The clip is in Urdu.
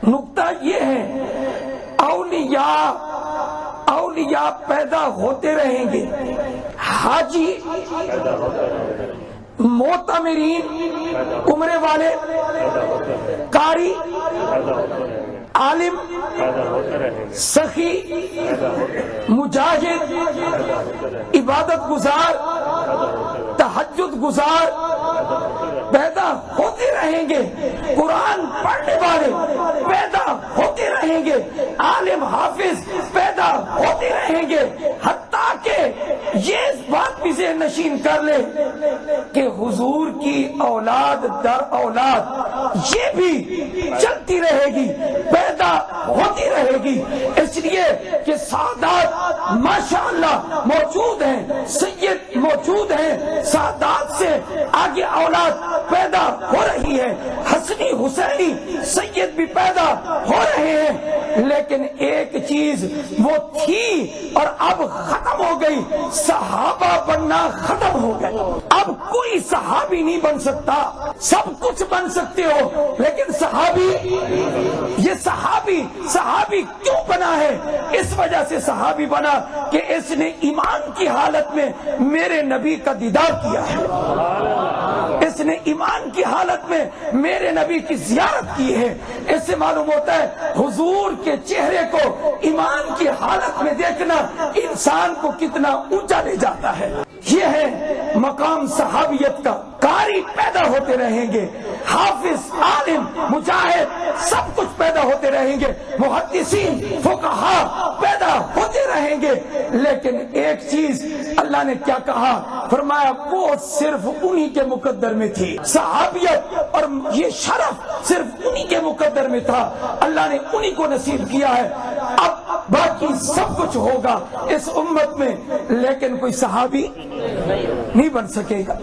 نقطہ یہ ہے اولیاء پیدا ہوتے رہیں گے، حاجی، معتمرین، عمرے والے، قاری، عالم، سخی، مجاہد، عبادت گزار، تہجد گزار پیدا ہوتے رہیں گے، قرآن پڑھنے والے پیدا ہوتے رہیں گے، عالم حافظ پیدا ہوتے رہیں گے، حتیٰ کہ یہ اس بات بھی ذہن نشین کر لے کہ حضور کی اولاد در اولاد یہ بھی چلتی رہے گی، پیدا ہوتی رہے گی، اس لیے کہ سادات ماشاءاللہ موجود ہیں، سید موجود ہیں، سادات سے آگے اولاد پیدا ہو رہی ہے، حسنی حسینی سید بھی پیدا ہو رہے ہیں، لیکن ایک چیز وہ تھی اور اب ختم ہو گئی، صحابہ بننا ختم ہو گیا۔ اب کوئی صحابی نہیں بن سکتا، سب کچھ بن سکتے ہو لیکن صحابی، یہ صحابی کیوں بنا ہے؟ اس وجہ سے صحابی بنا کہ اس نے ایمان کی حالت میں میرے نبی کا دیدار کیا ہے، اس نے ایمان کی حالت میں میرے نبی کی زیارت کی ہے۔ اس سے معلوم ہوتا ہے حضور کے چہرے کو ایمان کی حالت میں دیکھنا انسان کو کتنا اونچا لے جاتا ہے۔ یہ ہے مقام صحابیت کا۔ قاری پیدا ہوتے رہیں گے، حافظ، عالم، مجاہد سب کچھ پیدا ہوتے رہیں گے، محدثین، فقہاء پیدا ہوتے رہیں گے، لیکن ایک چیز اللہ نے کیا کہا؟ فرمایا وہ صرف انہی کے مقدر میں تھی، صحابیت اور یہ شرف صرف انہی کے مقدر میں تھا، اللہ نے انہی کو نصیب کیا ہے۔ اب باقی سب کچھ ہوگا اس امت میں لیکن کوئی صحابی نہیں بن سکے گا۔